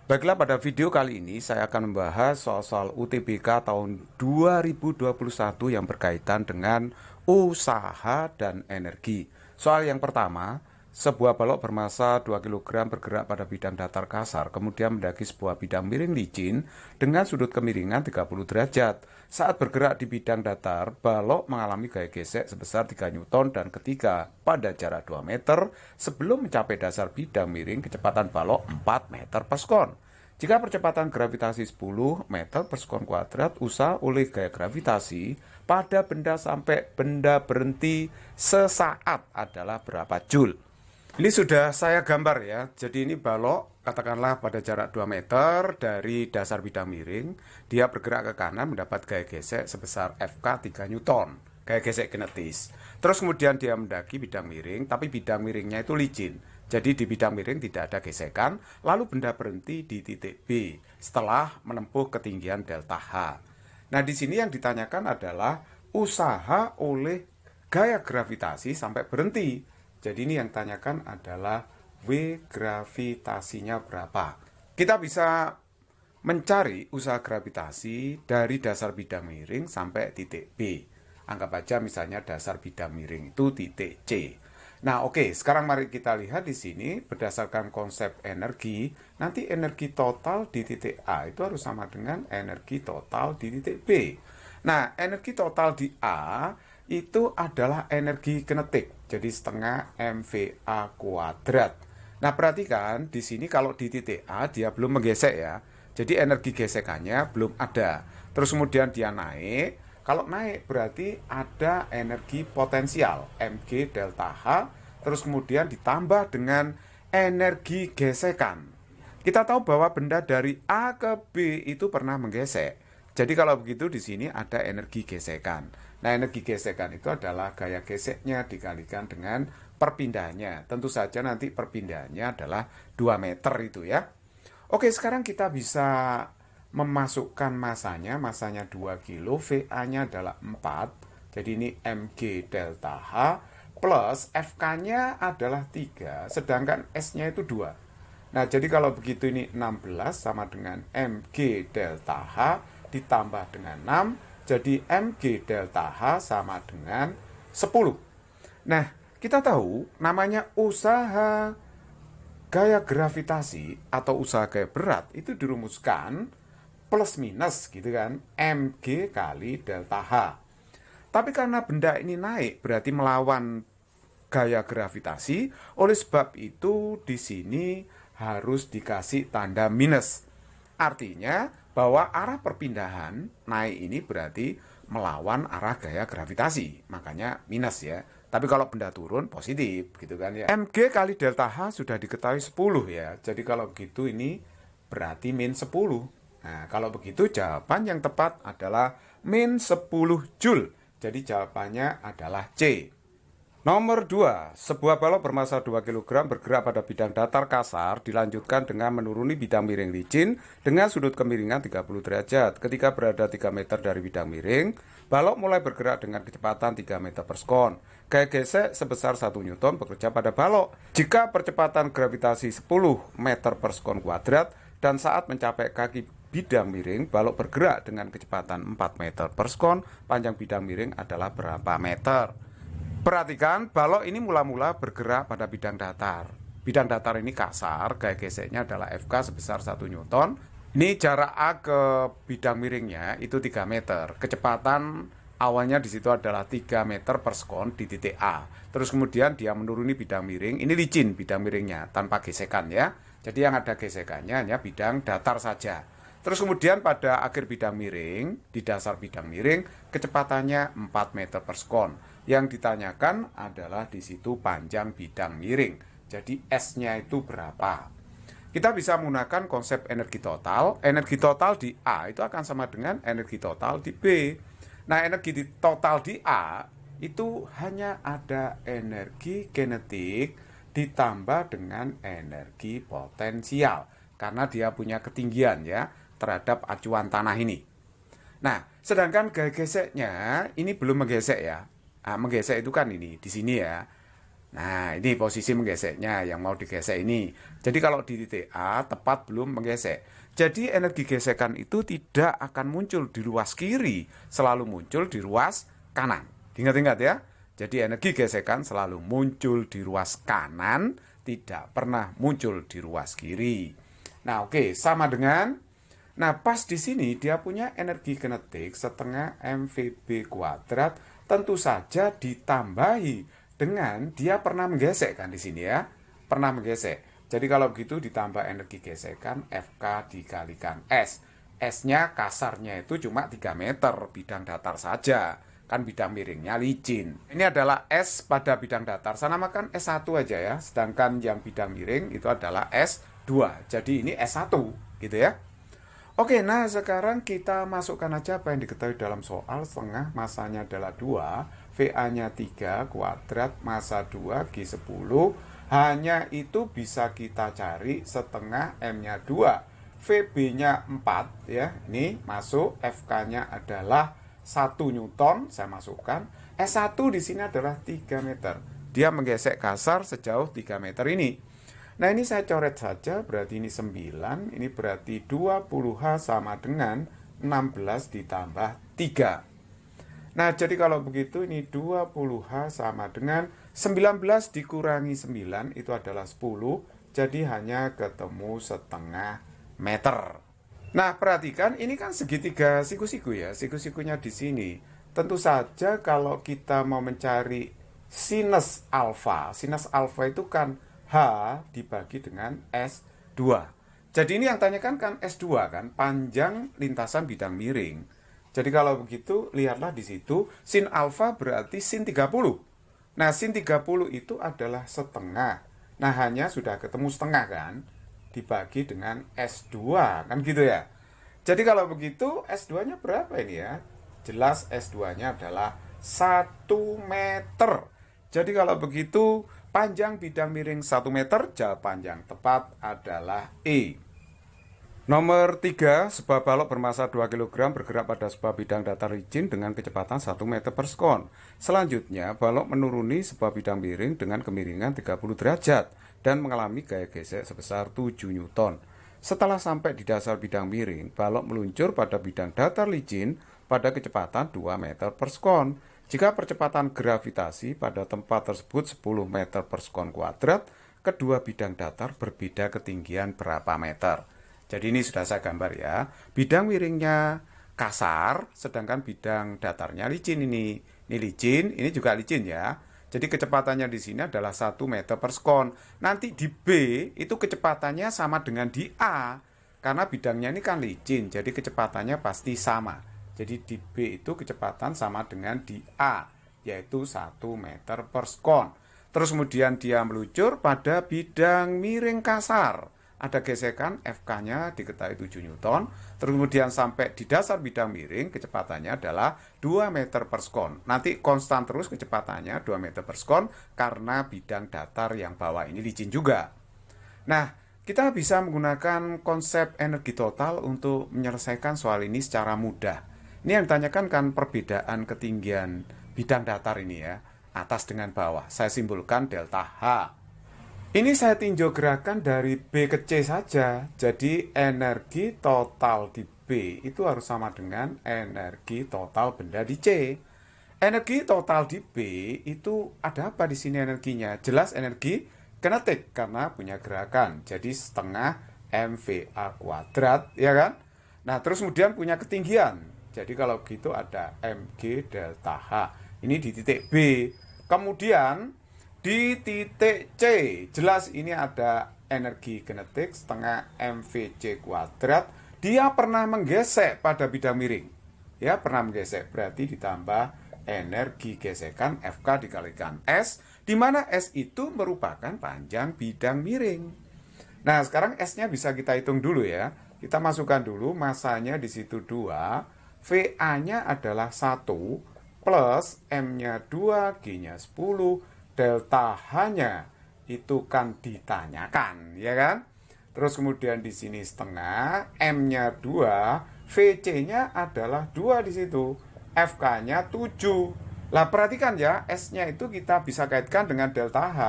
Baiklah, pada video kali ini saya akan membahas soal-soal UTBK tahun 2021 yang berkaitan dengan usaha dan energi. Soal yang pertama, sebuah balok bermassa 2 kg bergerak pada bidang datar kasar, kemudian mendaki sebuah bidang miring licin dengan sudut kemiringan 30 derajat. Saat bergerak di bidang datar, balok mengalami gaya gesek sebesar 3 Newton dan ketika pada jarak 2 meter sebelum mencapai dasar bidang miring, kecepatan balok 4 meter per sekon. Jika percepatan gravitasi 10 meter per sekon kuadrat, usaha oleh gaya gravitasi pada benda sampai benda berhenti sesaat adalah berapa joule? Ini sudah saya gambar ya. Jadi ini balok katakanlah pada jarak 2 meter dari dasar bidang miring. Dia bergerak ke kanan mendapat gaya gesek sebesar Fk 3 Newton. Gaya gesek kinetis. Terus kemudian dia mendaki bidang miring, tapi bidang miringnya itu licin. Jadi di bidang miring tidak ada gesekan, lalu benda berhenti di titik B setelah menempuh ketinggian delta H. Nah, di sini yang ditanyakan adalah usaha oleh gaya gravitasi sampai berhenti. Jadi ini yang ditanyakan adalah W gravitasinya berapa. Kita bisa mencari usaha gravitasi dari dasar bidang miring sampai titik B. Anggap aja misalnya dasar bidang miring itu titik C. Nah, oke, sekarang mari kita lihat di sini berdasarkan konsep energi, nanti energi total di titik A itu harus sama dengan energi total di titik B. Nah, energi total di A itu adalah energi kinetik, jadi setengah MVA kuadrat. Nah, perhatikan di sini kalau di titik A dia belum menggesek ya. Jadi energi gesekannya belum ada. Terus kemudian dia naik. Kalau naik berarti ada energi potensial Mg delta H, terus kemudian ditambah dengan energi gesekan. Kita tahu bahwa benda dari A ke B itu pernah menggesek. Jadi kalau begitu di sini ada energi gesekan. Nah, energi gesekan itu adalah gaya geseknya dikalikan dengan perpindahannya. Tentu saja nanti perpindahannya adalah 2 meter itu ya. Oke, sekarang kita bisa memasukkan masanya 2 kilo, VA-nya adalah 4. Jadi ini Mg delta H plus Fk-nya adalah 3, sedangkan S-nya itu 2. Nah, jadi kalau begitu ini 16 sama dengan Mg delta H ditambah dengan 6, jadi Mg delta H sama dengan 10. Nah, kita tahu namanya usaha gaya gravitasi atau usaha gaya berat itu dirumuskan plus minus gitu kan, Mg kali delta H. Tapi karena benda ini naik berarti melawan gaya gravitasi, oleh sebab itu di sini harus dikasih tanda minus. Artinya bahwa arah perpindahan naik ini berarti melawan arah gaya gravitasi, makanya minus ya. Tapi kalau benda turun positif gitu kan ya. Mg kali delta H sudah diketahui 10 ya. Jadi kalau begitu ini berarti min 10. Nah, kalau begitu jawaban yang tepat adalah min 10 Joule. Jadi jawabannya adalah C. Nomor 2, sebuah balok bermassa 2 kg bergerak pada bidang datar kasar dilanjutkan dengan menuruni bidang miring licin dengan sudut kemiringan 30 derajat. Ketika berada 3 meter dari bidang miring, balok mulai bergerak dengan kecepatan 3 meter per sekon. Gaya gesek sebesar 1 Newton bekerja pada balok. Jika percepatan gravitasi 10 meter per sekon kuadrat dan saat mencapai kaki bidang miring, balok bergerak dengan kecepatan 4 meter per sekon, panjang bidang miring adalah berapa meter? Perhatikan, balok ini mula-mula bergerak pada bidang datar. Bidang datar ini kasar, gaya geseknya adalah Fk sebesar 1 Newton. Ini jarak A ke bidang miringnya itu 3 meter. Kecepatan awalnya di situ adalah 3 meter per sekon di titik A. Terus kemudian dia menuruni bidang miring, ini licin bidang miringnya, tanpa gesekan ya. Jadi yang ada gesekannya hanya bidang datar saja. Terus kemudian pada akhir bidang miring, di dasar bidang miring, kecepatannya 4 meter per sekon. Yang ditanyakan adalah di situ panjang bidang miring. Jadi S-nya itu berapa? Kita bisa menggunakan konsep energi total. Energi total di A itu akan sama dengan energi total di B. Nah, energi total di A itu hanya ada energi kinetik ditambah dengan energi potensial. Karena dia punya ketinggian ya terhadap acuan tanah ini. Nah, sedangkan gaya geseknya ini belum menggesek ya. Nah, menggesek itu kan ini di sini ya. Nah, ini posisi menggeseknya yang mau digesek ini. Jadi kalau di titik A tepat belum menggesek. Jadi energi gesekan itu tidak akan muncul di ruas kiri, selalu muncul di ruas kanan. Ingat-ingat ya. Jadi energi gesekan selalu muncul di ruas kanan, tidak pernah muncul di ruas kiri. Nah, oke, sama dengan. Nah, pas di sini dia punya energi kinetik setengah mvb kuadrat, tentu saja ditambahi dengan dia pernah menggesek kan di sini ya, pernah menggesek. Jadi kalau begitu ditambah energi gesekan Fk dikalikan S. S-nya kasarnya itu cuma 3 meter bidang datar saja. Kan bidang miringnya licin. Ini adalah S pada bidang datar. Saya namakan S1 aja ya. Sedangkan yang bidang miring itu adalah S2. Jadi ini S1 gitu ya. Oke, nah sekarang kita masukkan aja apa yang diketahui dalam soal. Setengah masanya adalah 2, VA-nya 3, kuadrat, massa 2, G10. Hanya itu bisa kita cari setengah M-nya 2. VB-nya 4, ya. Ini masuk, FK-nya adalah 1 Newton, saya masukkan. S1 di sini adalah 3 meter. Dia menggesek kasar sejauh 3 meter ini. Nah ini saya coret saja, berarti ini 9, ini berarti 20H sama dengan 16 ditambah 3. Nah jadi kalau begitu ini 20H sama dengan 19 dikurangi 9, itu adalah 10, jadi hanya ketemu setengah meter. Nah perhatikan, ini kan segitiga siku-siku ya, siku-sikunya di sini. Tentu saja kalau kita mau mencari sinus alfa itu kan H dibagi dengan S2. Jadi ini yang tanyakan kan S2 kan, panjang lintasan bidang miring. Jadi kalau begitu, lihatlah di situ, sin alfa berarti sin 30. Nah, sin 30 itu adalah setengah. Nah, hanya sudah ketemu setengah kan, dibagi dengan S2, kan gitu ya. Jadi kalau begitu, S2-nya berapa ini ya? Jelas S2-nya adalah 1 meter. Jadi kalau begitu, panjang bidang miring 1 meter, jawaban yang tepat adalah E. Nomor 3, sebuah balok bermassa 2 kg bergerak pada sebuah bidang datar licin dengan kecepatan 1 meter per sekon. Selanjutnya, balok menuruni sebuah bidang miring dengan kemiringan 30 derajat dan mengalami gaya gesek sebesar 7 Newton. Setelah sampai di dasar bidang miring, balok meluncur pada bidang datar licin pada kecepatan 2 meter per sekon. Jika percepatan gravitasi pada tempat tersebut 10 meter per sekon kuadrat, kedua bidang datar berbeda ketinggian berapa meter. Jadi ini sudah saya gambar ya. Bidang miringnya kasar, sedangkan bidang datarnya licin ini. Ini licin, ini juga licin ya. Jadi kecepatannya di sini adalah 1 meter per sekon. Nanti di B itu kecepatannya sama dengan di A. Karena bidangnya ini kan licin, jadi kecepatannya pasti sama. Jadi di B itu kecepatan sama dengan di A, yaitu 1 meter per sekon. Terus kemudian dia meluncur pada bidang miring kasar. Ada gesekan, FK-nya diketahui 7 Newton. Terus kemudian sampai di dasar bidang miring, kecepatannya adalah 2 meter per sekon. Nanti konstan terus kecepatannya 2 meter per sekon, karena bidang datar yang bawah ini licin juga. Nah, kita bisa menggunakan konsep energi total untuk menyelesaikan soal ini secara mudah. Ini yang ditanyakan kan perbedaan ketinggian bidang datar ini ya, atas dengan bawah. Saya simpulkan delta H. Ini saya tinjau gerakan dari B ke C saja. Jadi energi total di B itu harus sama dengan energi total benda di C. Energi total di B itu ada apa di sini energinya? Jelas energi kinetik karena punya gerakan. Jadi setengah MVA kuadrat, ya kan? Nah, terus kemudian punya ketinggian. Jadi kalau gitu ada mg delta H. Ini di titik B. Kemudian di titik C, jelas ini ada energi kinetik setengah mvc kuadrat. Dia pernah menggesek pada bidang miring. Ya, pernah menggesek. Berarti ditambah energi gesekan Fk dikalikan S, di mana S itu merupakan panjang bidang miring. Nah, sekarang S-nya bisa kita hitung dulu ya. Kita masukkan dulu massanya di situ 2. VA-nya adalah 1, plus M-nya 2, G-nya 10, delta H-nya itu kan ditanyakan, ya kan? Terus kemudian di sini setengah, M-nya 2, VC-nya adalah 2 di situ, FK-nya 7. Lah perhatikan ya, S-nya itu kita bisa kaitkan dengan delta H.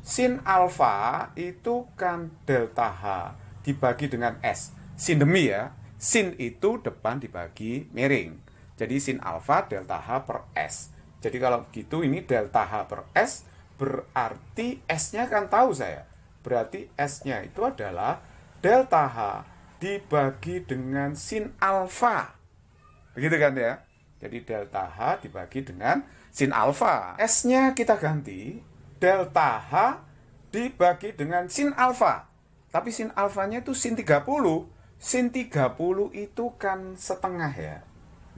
Sin alfa itu kan delta H dibagi dengan S. Sin demi ya, sin itu depan dibagi miring. Jadi sin alfa delta H per S. Jadi kalau begitu ini delta H per S, berarti S-nya kan tahu saya. Berarti S-nya itu adalah delta H dibagi dengan sin alfa. Begitu kan ya? Jadi delta H dibagi dengan sin alfa. S-nya kita ganti delta H dibagi dengan sin alfa. Tapi sin alfanya itu sin 30. Sin 30 itu kan setengah ya.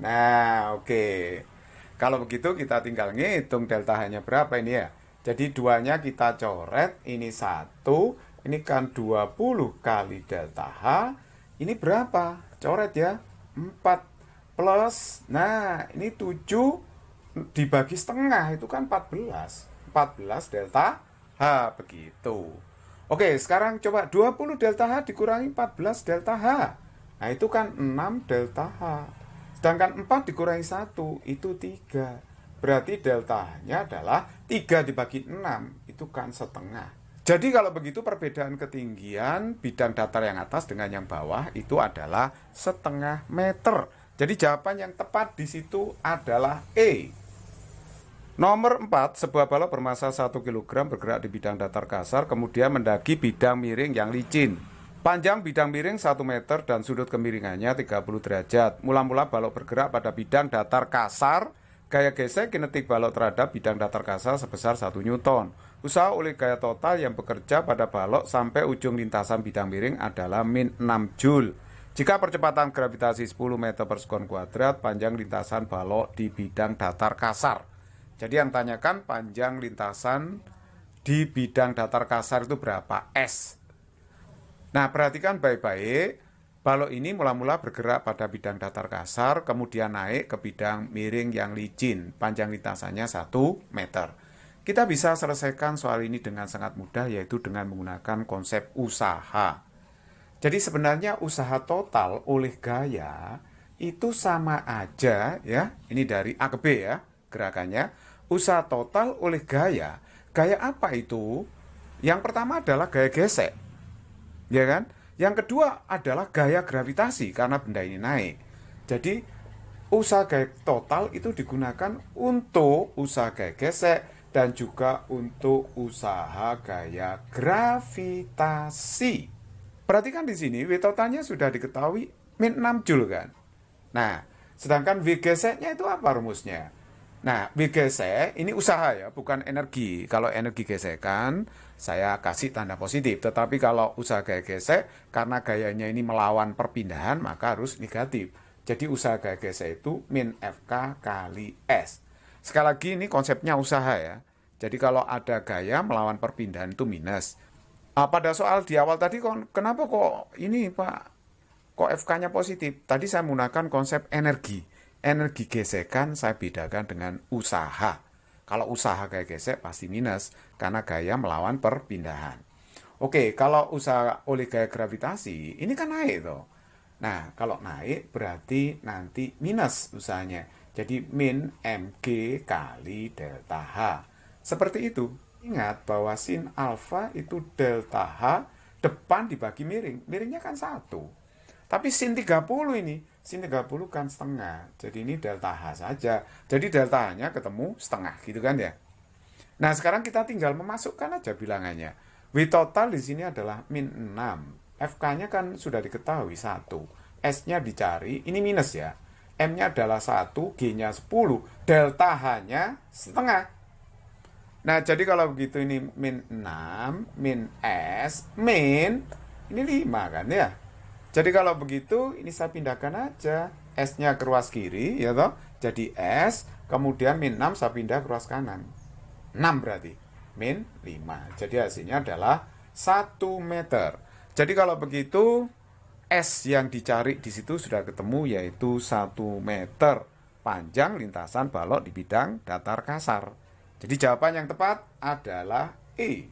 Nah, oke. Kalau begitu kita tinggal ngitung delta H-nya berapa ini ya. Jadi duanya kita coret, ini 1, ini kan 20 kali delta H. Ini berapa? Coret ya, 4 plus, nah ini 7 dibagi setengah, itu kan 14. 14 delta H, begitu. Oke, sekarang coba 20 delta H dikurangi 14 delta H. Nah, itu kan 6 delta H. Sedangkan 4 dikurangi 1, itu 3. Berarti delta H-nya adalah 3 dibagi 6, itu kan setengah. Jadi kalau begitu perbedaan ketinggian bidang datar yang atas dengan yang bawah itu adalah setengah meter. Jadi jawaban yang tepat di situ adalah E. Nomor 4, sebuah balok bermassa 1 kg bergerak di bidang datar kasar, kemudian mendaki bidang miring yang licin. Panjang bidang miring 1 meter dan sudut kemiringannya 30 derajat. Mula-mula balok bergerak pada bidang datar kasar. Gaya gesek kinetik balok terhadap bidang datar kasar sebesar 1 Newton. Usaha oleh gaya total yang bekerja pada balok sampai ujung lintasan bidang miring adalah min 6 Joule. Jika percepatan gravitasi 10 meter per sekon kuadrat, panjang lintasan balok di bidang datar kasar. Jadi yang tanyakan panjang lintasan di bidang datar kasar itu berapa? S. Nah, perhatikan baik-baik. Balok ini mula-mula bergerak pada bidang datar kasar, kemudian naik ke bidang miring yang licin. Panjang lintasannya 1 meter. Kita bisa selesaikan soal ini dengan sangat mudah, yaitu dengan menggunakan konsep usaha. Jadi sebenarnya usaha total oleh gaya itu sama aja ya. Ini dari A ke B ya gerakannya. Usaha total oleh gaya. Gaya apa itu? Yang pertama adalah gaya gesek. Ya kan? Yang kedua adalah gaya gravitasi karena benda ini naik. Jadi usaha gaya total itu digunakan untuk usaha gaya gesek dan juga untuk usaha gaya gravitasi. Perhatikan di sini W totalnya sudah diketahui min 6 Joule kan. Nah, sedangkan W geseknya itu apa rumusnya? Nah, W gesek ini usaha ya, bukan energi. Kalau energi gesekan, saya kasih tanda positif. Tetapi kalau usaha gaya gesek, karena gayanya ini melawan perpindahan, maka harus negatif. Jadi usaha gaya gesek itu min FK kali S. Sekali lagi ini konsepnya usaha ya. Jadi kalau ada gaya melawan perpindahan itu minus. Pada soal di awal tadi, kenapa kok ini Pak? Kok FK-nya positif? Tadi saya menggunakan konsep energi. Energi gesekan saya bedakan dengan usaha. Kalau usaha gaya gesek pasti minus karena gaya melawan perpindahan. Oke, kalau usaha oleh gaya gravitasi ini kan naik toh. Nah, kalau naik berarti nanti minus usahanya. Jadi min mg kali delta H. Seperti itu. Ingat bahwa sin alfa itu delta H depan dibagi miring. Miringnya kan 1. Tapi sin 30 ini, sin 30 kan setengah. Jadi ini delta H saja. Jadi delta H-nya ketemu setengah gitu kan ya. Nah, sekarang kita tinggal memasukkan aja bilangannya. W total di sini adalah min 6. FK-nya kan sudah diketahui 1. S-nya dicari, ini minus ya. M-nya adalah 1, G-nya 10. Delta H-nya setengah. Nah, jadi kalau begitu ini min 6, min S, min, ini 5 kan ya. Jadi kalau begitu, ini saya pindahkan aja. S-nya ke ruas kiri, ya toh. Jadi S, kemudian min 6 saya pindah ke ruas kanan. 6 berarti. Min 5. Jadi hasilnya adalah 1 meter. Jadi kalau begitu, S yang dicari di situ sudah ketemu, yaitu 1 meter. Panjang lintasan balok di bidang datar kasar. Jadi jawaban yang tepat adalah E.